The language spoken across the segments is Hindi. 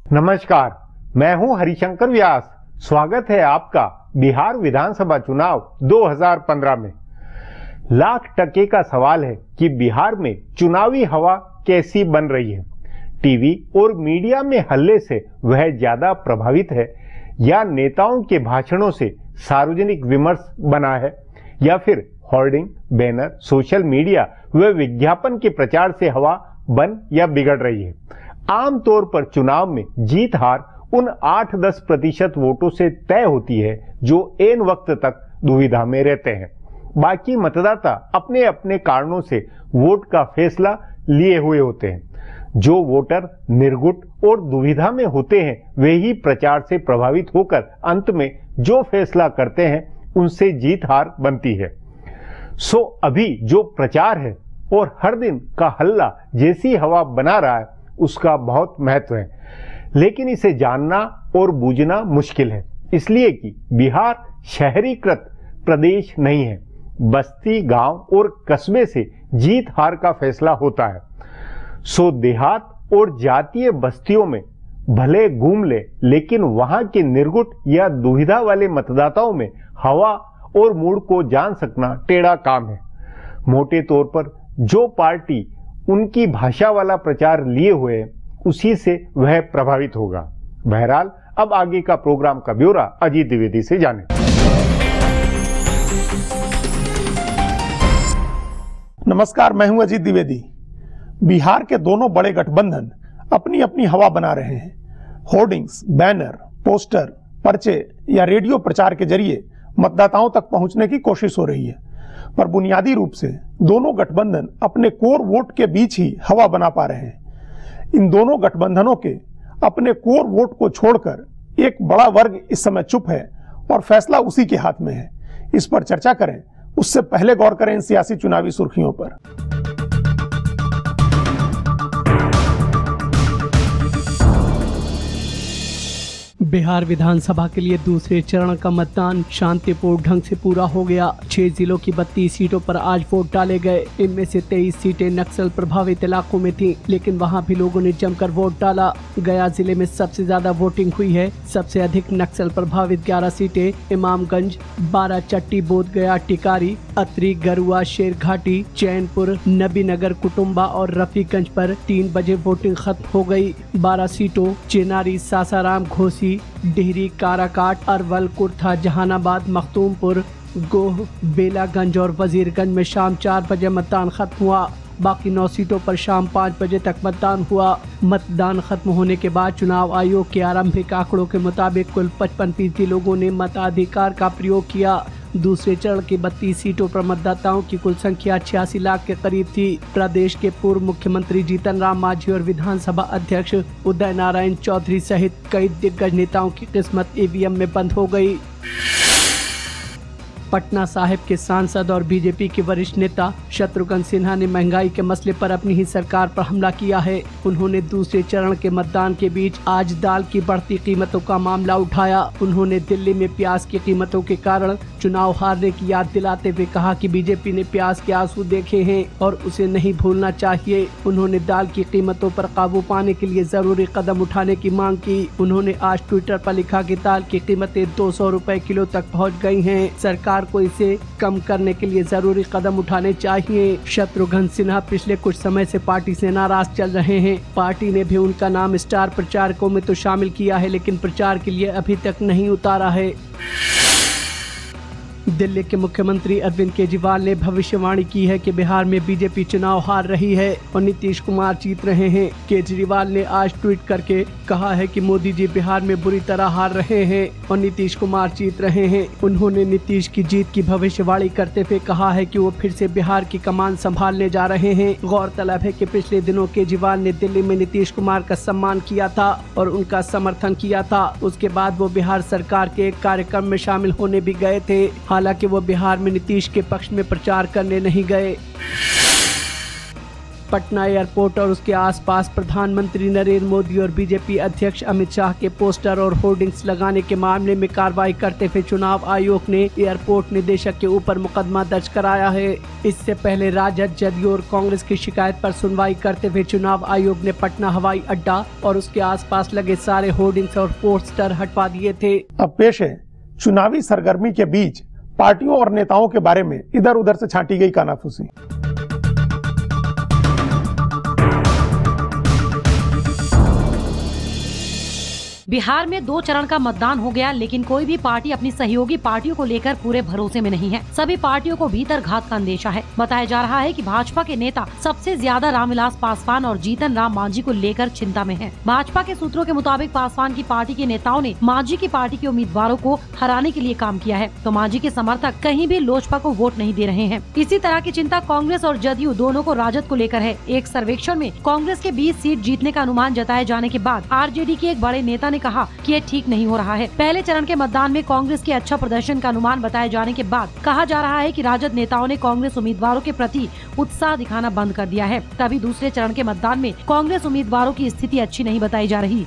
नमस्कार, मैं हूं हरिशंकर व्यास। स्वागत है आपका बिहार विधानसभा चुनाव 2015 में। लाख टके का सवाल है कि बिहार में चुनावी हवा कैसी बन रही है। टीवी और मीडिया में हल्ले से वह ज्यादा प्रभावित है या नेताओं के भाषणों से सार्वजनिक विमर्श बना है, या फिर होर्डिंग, बैनर, सोशल मीडिया व विज्ञापन के प्रचार से हवा बन या बिगड़ रही है। आमतौर पर चुनाव में जीत हार उन 8-10% वोटों से तय होती है जो ऐन वक्त तक दुविधा में रहते हैं। बाकी मतदाता अपने अपने कारणों से वोट का फैसला लिए हुए होते हैं। जो वोटर निर्गुट और दुविधा में होते हैं वे ही प्रचार से प्रभावित होकर अंत में जो फैसला करते हैं उनसे जीत हार बनती है। सो अभी जो प्रचार है और हर दिन का हल्ला जैसी हवा बना रहा है उसका बहुत महत्व है, लेकिन इसे जानना और बूझना मुश्किल है, इसलिए कि बिहार शहरीकृत प्रदेश नहीं है। बस्ती, गांव और कस्बे से जीत हार का फैसला होता है। सो देहात और जातीय बस्तियों में भले घूम ले, लेकिन वहां के निर्गुट या दुविधा वाले मतदाताओं में हवा और मूड को जान सकना टेढ़ा काम है। मोटे तौर पर जो पार्टी उनकी भाषा वाला प्रचार लिए हुए है उसी से वह प्रभावित होगा। बहरहाल अब आगे का प्रोग्राम का ब्यौरा अजीत द्विवेदी से जानें। नमस्कार, मैं हूं अजीत द्विवेदी। बिहार के दोनों बड़े गठबंधन अपनी अपनी हवा बना रहे हैं। होर्डिंग्स, बैनर, पोस्टर, पर्चे या रेडियो प्रचार के जरिए मतदाताओं तक पहुंचने की कोशिश हो रही है, पर बुनियादी रूप से दोनों गठबंधन अपने कोर वोट के बीच ही हवा बना पा रहे हैं। इन दोनों गठबंधनों के अपने कोर वोट को छोड़कर एक बड़ा वर्ग इस समय चुप है और फैसला उसी के हाथ में है। इस पर चर्चा करें उससे पहले गौर करें इन सियासी चुनावी सुर्खियों पर। बिहार विधानसभा के लिए दूसरे चरण का मतदान शांतिपूर्ण ढंग से पूरा हो गया। 6 जिलों की 32 सीटों पर आज वोट डाले गए। इनमें से 23 सीटें नक्सल प्रभावित इलाकों में थीं, लेकिन वहां भी लोगों ने जमकर वोट डाला। गया जिले में सबसे ज्यादा वोटिंग हुई है। सबसे अधिक नक्सल प्रभावित 11 सीटें इमामगंज, बाराचट्टी, बोधगया, टिकारी, अतरी, गरुआ, शेरघाटी, चैनपुर, नबीनगर, कुटुम्बा और रफीगंज पर 3 बजे वोटिंग खत्म हो गई। 12 सीटों चेनारी, सासाराम, घोसी, डिहरी, काराकाट, अरवल, कुर्था, जहानाबाद, मखदूमपुर, गोह, बेलागंज और वजीरगंज में शाम 4 बजे मतदान खत्म हुआ। बाकी 9 सीटों पर शाम 5 बजे तक मतदान हुआ। मतदान खत्म होने के बाद चुनाव आयोग के आरंभिक आंकड़ों के मुताबिक कुल 55% लोगों ने मताधिकार का प्रयोग किया। दूसरे चरण की 32 सीटों पर मतदाताओं की कुल संख्या 86 लाख के करीब थी। प्रदेश के पूर्व मुख्यमंत्री जीतन राम मांझी और विधानसभा अध्यक्ष उदय नारायण चौधरी सहित कई दिग्गज नेताओं की किस्मत ईवीएम में बंद हो गई। पटना साहिब के सांसद और बीजेपी के वरिष्ठ नेता शत्रुघ्न सिन्हा ने महंगाई के मसले पर अपनी ही सरकार पर हमला किया है। उन्होंने दूसरे चरण के मतदान के बीच आज दाल की बढ़ती कीमतों का मामला उठाया। उन्होंने दिल्ली में प्याज की कीमतों के कारण चुनाव हारने की याद दिलाते हुए कहा कि बीजेपी ने प्याज के आंसू देखे हैं और उसे नहीं भूलना चाहिए। उन्होंने दाल की कीमतों पर काबू पाने के लिए जरूरी कदम उठाने की मांग की। उन्होंने आज ट्विटर पर लिखा कि दाल की कीमतें 200 रुपए किलो तक पहुँच गयी है। सरकार को इसे कम करने के लिए जरूरी कदम उठाने चाहिए। शत्रुघ्न सिन्हा पिछले कुछ समय से पार्टी से नाराज चल रहे हैं। पार्टी ने भी उनका नाम स्टार प्रचारकों में तो शामिल किया है, लेकिन प्रचार के लिए अभी तक नहीं उतारा है। दिल्ली के मुख्यमंत्री अरविंद केजरीवाल ने भविष्यवाणी की है कि बिहार में बीजेपी चुनाव हार रही है और नीतीश कुमार जीत रहे हैं। केजरीवाल ने आज ट्वीट करके कहा है कि मोदी जी बिहार में बुरी तरह हार रहे हैं और नीतीश कुमार जीत रहे हैं। उन्होंने नीतीश की जीत की भविष्यवाणी करते हुए कहा है कि वो फिर से बिहार की कमान संभालने जा रहे हैं। गौरतलब है कि पिछले दिनों केजरीवाल ने दिल्ली में नीतीश कुमार का सम्मान किया था और उनका समर्थन किया था। उसके बाद वो बिहार सरकार के एक कार्यक्रम में शामिल होने भी गए थे। हालांकि वो बिहार में नीतीश के पक्ष में प्रचार करने नहीं गए। पटना एयरपोर्ट और उसके आसपास प्रधानमंत्री नरेंद्र मोदी और बीजेपी अध्यक्ष अमित शाह के पोस्टर और होर्डिंग्स लगाने के मामले में कार्रवाई करते हुए चुनाव आयोग ने एयरपोर्ट निदेशक के ऊपर मुकदमा दर्ज कराया है। इससे पहले राजद, जदयू और कांग्रेस की शिकायत पर सुनवाई करते हुए चुनाव आयोग ने पटना हवाई अड्डा और उसके आसपास लगे सारे होर्डिंग्स और पोस्टर हटवा दिए थे। अब पेश है चुनावी सरगर्मी के बीच पार्टियों और नेताओं के बारे में इधर उधर से छांटी गई कानाफूसी। बिहार में 2 चरण का मतदान हो गया, लेकिन कोई भी पार्टी अपनी सहयोगी पार्टियों को लेकर पूरे भरोसे में नहीं है। सभी पार्टियों को भीतर घात का अंदेशा है। बताया जा रहा है कि भाजपा के नेता सबसे ज्यादा रामविलास पासवान और जीतन राम मांझी को लेकर चिंता में हैं। भाजपा के सूत्रों के मुताबिक पासवान की पार्टी के नेताओं ने मांझी की पार्टी के उम्मीदवारों को हराने के लिए काम किया है, तो मांझी के समर्थक कहीं भी लोजपा को वोट नहीं दे रहे हैं। इसी तरह की चिंता कांग्रेस और जदयू दोनों को राजद को लेकर है। एक सर्वेक्षण में कांग्रेस के 20 सीट जीतने का अनुमान जताए जाने के बाद आरजेडी के एक बड़े नेता ने कहा कि ये ठीक नहीं हो रहा है। पहले चरण के मतदान में कांग्रेस के अच्छा प्रदर्शन का अनुमान बताए जाने के बाद कहा जा रहा है कि राजद नेताओं ने कांग्रेस उम्मीदवारों के प्रति उत्साह दिखाना बंद कर दिया है। तभी दूसरे चरण के मतदान में कांग्रेस उम्मीदवारों की स्थिति अच्छी नहीं बताई जा रही।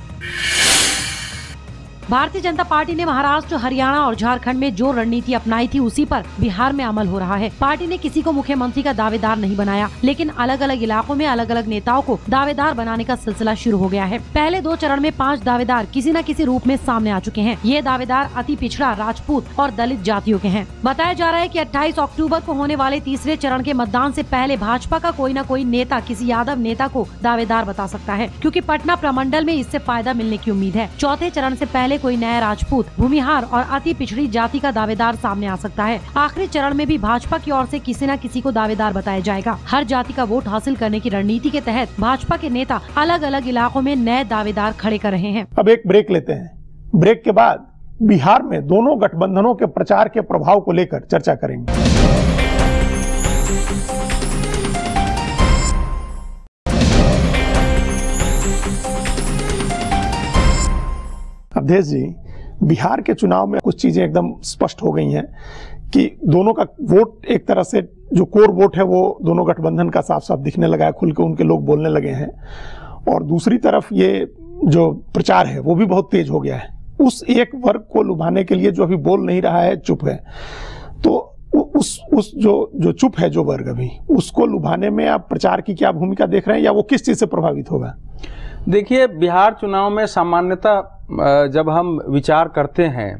भारतीय जनता पार्टी ने महाराष्ट्र, हरियाणा और झारखंड में जो रणनीति अपनाई थी उसी पर बिहार में अमल हो रहा है। पार्टी ने किसी को मुख्यमंत्री का दावेदार नहीं बनाया, लेकिन अलग अलग इलाकों में अलग अलग नेताओं को दावेदार बनाने का सिलसिला शुरू हो गया है। पहले 2 चरण में 5 दावेदार किसी न किसी रूप में सामने आ चुके हैं। ये दावेदार अति पिछड़ा, राजपूत और दलित जातियों के हैं। बताया जा रहा है कि 28 अक्टूबर को होने वाले तीसरे चरण के मतदान से पहले भाजपा का कोई न कोई नेता किसी यादव नेता को दावेदार बता सकता है, क्योंकि पटना प्रमंडल में इससे फायदा मिलने की उम्मीद है। चौथे चरण से पहले कोई नया राजपूत, भूमिहार और अति पिछड़ी जाति का दावेदार सामने आ सकता है। आखिरी चरण में भी भाजपा की ओर से किसी न किसी को दावेदार बताया जाएगा। हर जाति का वोट हासिल करने की रणनीति के तहत भाजपा के नेता अलग अलग इलाकों में नए दावेदार खड़े कर रहे हैं। अब एक ब्रेक लेते हैं। ब्रेक के बाद बिहार में दोनों गठबंधनों के प्रचार के प्रभाव को लेकर चर्चा करेंगे। अवधेश जी, बिहार के चुनाव में कुछ चीजें एकदम स्पष्ट हो गई हैं कि दोनों का वोट, एक तरह से जो कोर वोट है वो दोनों गठबंधन का साफ साफ दिखने लगा है, खुल के उनके लोग बोलने लगे हैं। और दूसरी तरफ ये जो प्रचार है वो भी बहुत तेज हो गया है। उस एक वर्ग को लुभाने के लिए जो अभी बोल नहीं रहा है, चुप है, तो उस जो चुप है जो वर्ग अभी, उसको लुभाने में आप प्रचार की क्या भूमिका देख रहे हैं, या वो किस चीज से प्रभावित होगा? देखिए, बिहार चुनाव में सामान्यतः जब हम विचार करते हैं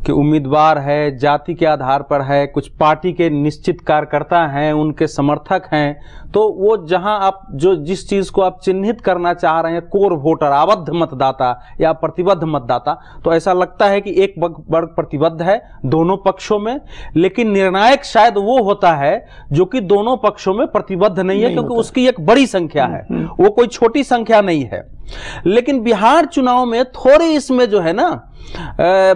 कि उम्मीदवार है, जाति के आधार पर है, कुछ पार्टी के निश्चित कार्यकर्ता हैं, उनके समर्थक हैं, तो वो जहां आप जो जिस चीज को आप चिन्हित करना चाह रहे हैं, कोर वोटर, आबद्ध मतदाता या प्रतिबद्ध मतदाता, तो ऐसा लगता है कि एक वर्ग प्रतिबद्ध है दोनों पक्षों में, लेकिन निर्णायक शायद वो होता है जो कि दोनों पक्षों में प्रतिबद्ध नहीं है, क्योंकि उसकी एक बड़ी संख्या है, वो कोई छोटी संख्या नहीं है। लेकिन बिहार चुनाव में थोड़ी इसमें जो है ना,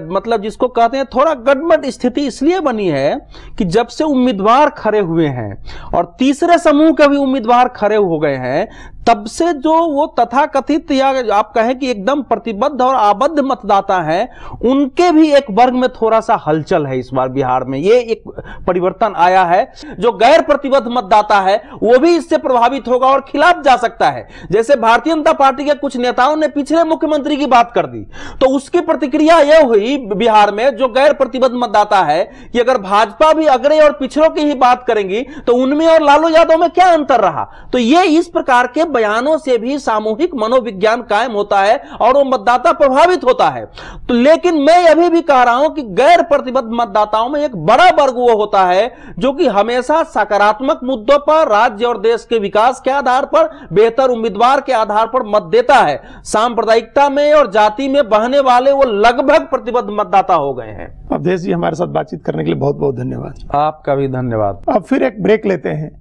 मतलब जिसको कहते हैं थोड़ा गड़बड़ स्थिति इसलिए बनी है कि जब से उम्मीदवार खड़े हुए हैं और तीसरे समूह के भी उम्मीदवार खड़े हो गए हैं, तब से जो वो तथाकथित या आप कहें कि एकदम प्रतिबद्ध और आबद्ध मतदाता हैं, उनके भी एक वर्ग में थोड़ा सा हलचल है इस बार बिहार में। ये एक परिवर्तन आया है। जो गैर प्रतिबद्ध मतदाता है वो भी इससे प्रभावित होगा और खिलाफ जा सकता है। जैसे भारतीय जनता पार्टी के कुछ नेताओं ने पिछले मुख्यमंत्री की बात कर दी, तो उसकी प्रतिक्रिया यह हुई बिहार में जो गैर प्रतिबद्ध मतदाता है कि अगर भाजपा भी अग्रे और पिछड़ों की ही बात करेंगी तो उनमें और लालू यादव में क्या अंतर रहा। तो ये इस प्रकार के बयानों से भी सामूहिक मनोविज्ञान कायम होता है और वो मतदाता प्रभावित होता है। तो लेकिन मैं अभी भी कह रहा हूं कि गैर प्रतिबद्ध मतदाताओं में एक बड़ा वर्ग वो होता है जो कि हमेशा सकारात्मक मुद्दों पर, राज्य और देश के विकास के आधार पर, बेहतर उम्मीदवार के आधार पर मत देता है। सांप्रदायिकता में और जाति में बहने वाले वो लगभग प्रतिबद्ध मतदाता हो गए हैं। अवधेश जी, हमारे साथ बातचीत करने के लिए बहुत बहुत धन्यवाद। आपका भी धन्यवाद। अब फिर एक ब्रेक लेते हैं।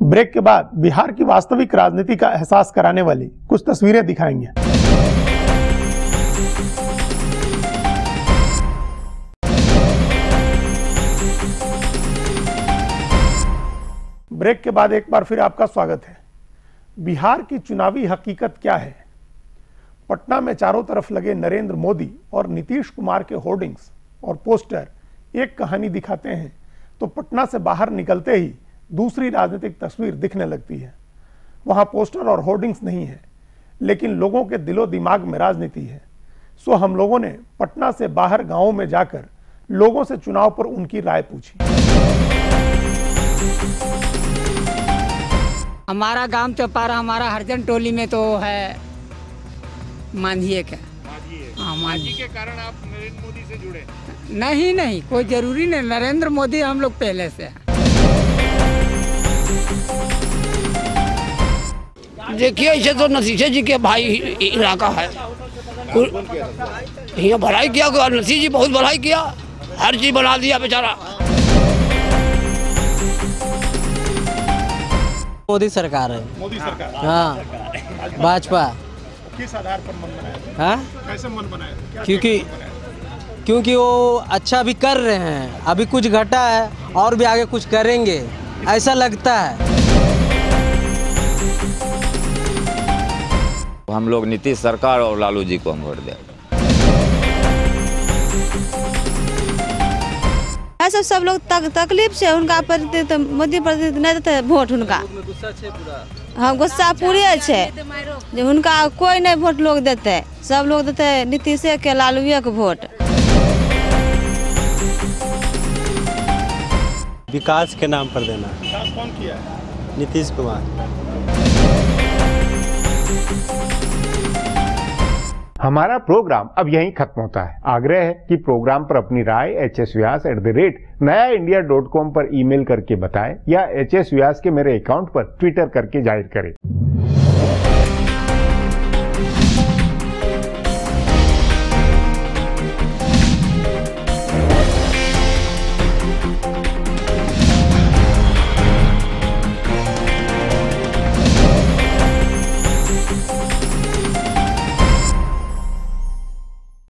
ब्रेक के बाद बिहार की वास्तविक राजनीति का एहसास कराने वाली कुछ तस्वीरें दिखाएंगे। ब्रेक के बाद एक बार फिर आपका स्वागत है। बिहार की चुनावी हकीकत क्या है? पटना में चारों तरफ लगे नरेंद्र मोदी और नीतीश कुमार के होर्डिंग्स और पोस्टर एक कहानी दिखाते हैं, तो पटना से बाहर निकलते ही दूसरी राजनीतिक तस्वीर दिखने लगती है। वहां पोस्टर और होर्डिंग्स नहीं है, लेकिन लोगों के दिलो दिमाग में राजनीति है। सो हम लोगों ने पटना से बाहर गांवों में जाकर लोगों से चुनाव पर उनकी राय पूछी। हमारा गांव तो पारा हमारा हरजन टोली में तो है मांझिए का। हाँ, मांझी के कारण आप नरेंद्र मोदी से जुड़े? नहीं, कोई जरूरी नहीं। नरेंद्र मोदी हम लोग पहले से हैं। देखिए, ऐसे तो नसीजे जी के भाई इलाका है, ये भलाई किया, नसीजे जी बहुत भलाई किया, हर चीज बना दिया बेचारा। मोदी सरकार है। मोदी सरकार? हाँ, भाजपा। किस आधार पर मन बनाया? हाँ, कैसे मन बनाया? क्योंकि वो अच्छा भी कर रहे हैं, अभी कुछ घटा है और भी आगे कुछ करेंगे, ऐसा लगता है। हम लोग नीतीश सरकार और लालू जी को हम वोट दें। सब लोग तकलीफ से उनका प्रति मोदी प्रति नहीं देते वोट, उनका हाँ गुस्सा पूरे है। उनका कोई नहीं वोट लोग देते, सब लोग देते नीतीश के लालूए के वोट। विकास के नाम पर देना। विकास कौन किया है? नीतीश कुमार। हमारा प्रोग्राम अब यहीं खत्म होता है। आग्रह है कि प्रोग्राम पर अपनी राय hsvyas@nayaindia.com पर ईमेल करके बताएं या HS व्यास के मेरे अकाउंट पर ट्विटर करके जाहिर करें।